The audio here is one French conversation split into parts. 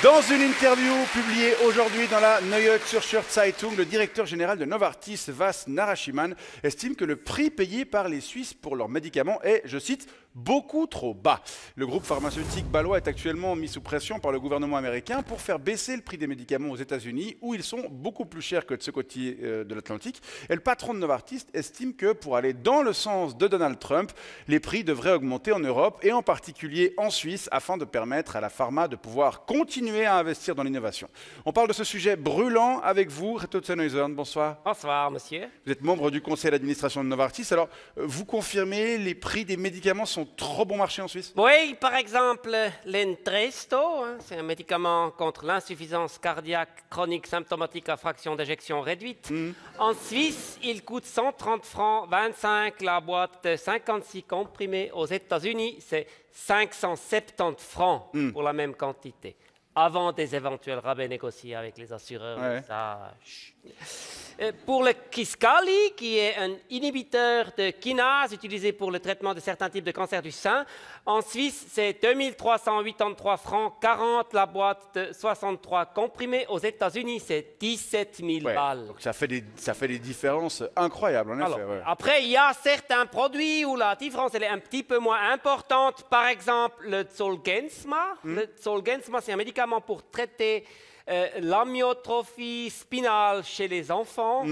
Dans une interview publiée aujourd'hui dans la Neue Zürcher Zeitung, le directeur général de Novartis, Vas Narasimhan, estime que le prix payé par les Suisses pour leurs médicaments est, je cite, beaucoup trop bas. Le groupe pharmaceutique bâlois est actuellement mis sous pression par le gouvernement américain pour faire baisser le prix des médicaments aux États-Unis, où ils sont beaucoup plus chers que de ce côté de l'Atlantique. Et le patron de Novartis estime que pour aller dans le sens de Donald Trump, les prix devraient augmenter en Europe et en particulier en Suisse afin de permettre à la pharma de pouvoir continuer à investir dans l'innovation. On parle de ce sujet brûlant avec vous, Reto Zellneusern. Bonsoir. Bonsoir, monsieur. Vous êtes membre du conseil d'administration de Novartis. Alors, vous confirmez, les prix des médicaments sont trop bon marché en Suisse? Oui, par exemple, l'Entresto, c'est un médicament contre l'insuffisance cardiaque chronique symptomatique à fraction d'éjection réduite. En Suisse, il coûte 130 francs 25 la boîte de 56 comprimés. Aux États-Unis, c'est 570 francs pour la même quantité. Avant des éventuels rabais négociés avec les assureurs. Ouais. Ça, pour le Kisqali, qui est un inhibiteur de kinase utilisé pour le traitement de certains types de cancers du sein, en Suisse, c'est 2383 francs 40 la boîte de 63 comprimés. Aux États-Unis, c'est 17 000 balles. Donc ça fait des différences incroyables, en effet. Alors, après, il y a certains produits où la différence elle est un petit peu moins importante. Par exemple, le Zolgensma. Le Zolgensma, c'est un médicament pour traiter l'amyotrophie spinale chez les enfants.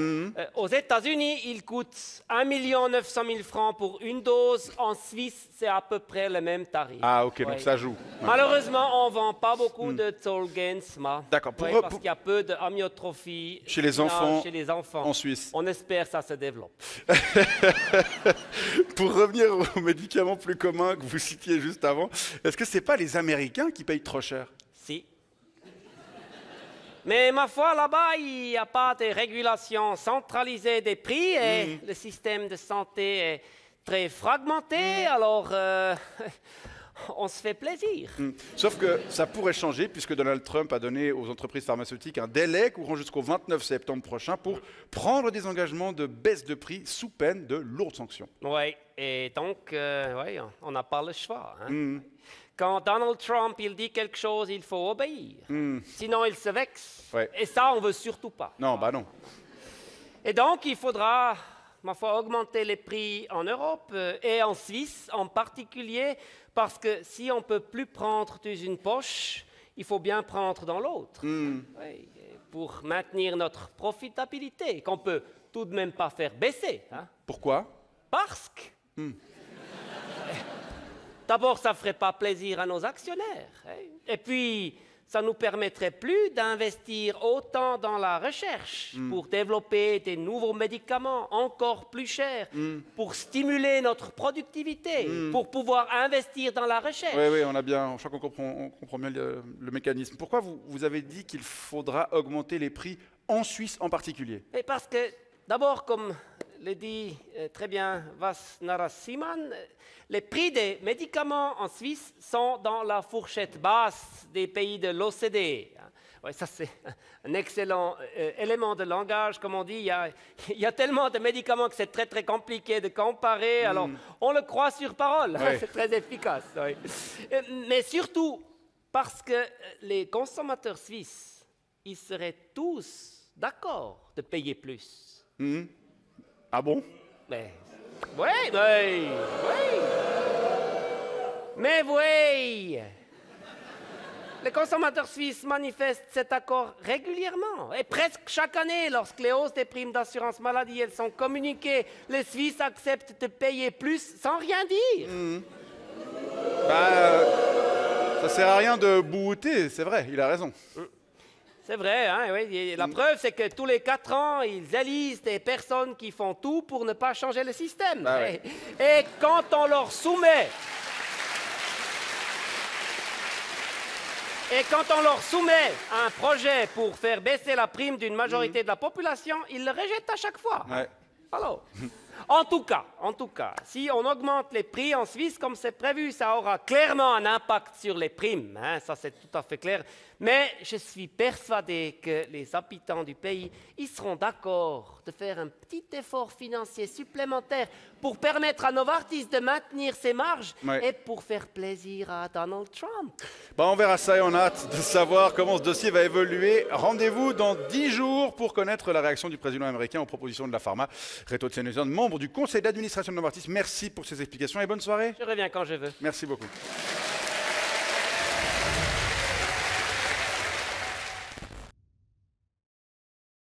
Aux États-Unis, il coûte 1 900 000 francs pour une dose. En Suisse, c'est à peu près le même tarif. Ah, ok, donc ça joue. Malheureusement, on ne vend pas beaucoup de Zolgensma. D'accord. Parce qu'il y a peu d'amyotrophie chez les enfants en Suisse. On espère que ça se développe. Pour revenir aux médicaments plus communs que vous citiez juste avant, est-ce que ce n'est pas les Américains qui payent trop cher? Si. Mais ma foi, là-bas, il n'y a pas de régulation centralisée des prix et le système de santé est très fragmenté, alors on se fait plaisir. Sauf que ça pourrait changer puisque Donald Trump a donné aux entreprises pharmaceutiques un délai courant jusqu'au 29 septembre prochain pour prendre des engagements de baisse de prix sous peine de lourdes sanctions. Oui, et donc, on n'a pas le choix. Quand Donald Trump il dit quelque chose, il faut obéir. Sinon, il se vexe. Ouais. Et ça, on ne veut surtout pas. Non, bah non. Et donc, il faudra, ma foi, augmenter les prix en Europe et en Suisse en particulier, parce que si on ne peut plus prendre dans une poche, il faut bien prendre dans l'autre. Oui, pour maintenir notre profitabilité, qu'on ne peut tout de même pas faire baisser. Pourquoi? Parce que... D'abord, ça ne ferait pas plaisir à nos actionnaires. Et puis, ça ne nous permettrait plus d'investir autant dans la recherche pour développer des nouveaux médicaments encore plus chers, pour stimuler notre productivité, pour pouvoir investir dans la recherche. Oui, je crois qu'on comprend bien le mécanisme. Pourquoi vous avez dit qu'il faudra augmenter les prix en Suisse en particulier? Et parce que, d'abord, comme le dit très bien Vas Narasimhan, les prix des médicaments en Suisse sont dans la fourchette basse des pays de l'OCDE. Ouais, ça, c'est un excellent élément de langage, comme on dit. Il y a tellement de médicaments que c'est très, très compliqué de comparer. Alors, on le croit sur parole. Ouais. C'est très efficace. Oui. Mais surtout, parce que les consommateurs suisses, ils seraient tous d'accord de payer plus. Ah bon? Oui. Mais oui. Les consommateurs suisses manifestent cet accord régulièrement. Et presque chaque année, lorsque les hausses des primes d'assurance maladie elles sont communiquées, les Suisses acceptent de payer plus sans rien dire. Ça sert à rien de bouter, c'est vrai, il a raison. C'est vrai, oui. Et la preuve, c'est que tous les 4 ans, ils élisent des personnes qui font tout pour ne pas changer le système. Ouais. Et quand on leur soumet... Et quand on leur soumet un projet pour faire baisser la prime d'une majorité de la population, ils le rejettent à chaque fois. Ouais. Alors, en tout cas, si on augmente les prix en Suisse comme c'est prévu, ça aura clairement un impact sur les primes. Ça, c'est tout à fait clair. Mais je suis persuadé que les habitants du pays, ils seront d'accord de faire un petit effort financier supplémentaire pour permettre à Novartis de maintenir ses marges et pour faire plaisir à Donald Trump. Bah, on verra ça et on a hâte de savoir comment ce dossier va évoluer. Rendez-vous dans 10 jours pour connaître la réaction du président américain aux propositions de la pharma. Reto Tsenezian, membre du conseil d'administration de Novartis, merci pour ces explications et bonne soirée. Je reviens quand je veux. Merci beaucoup.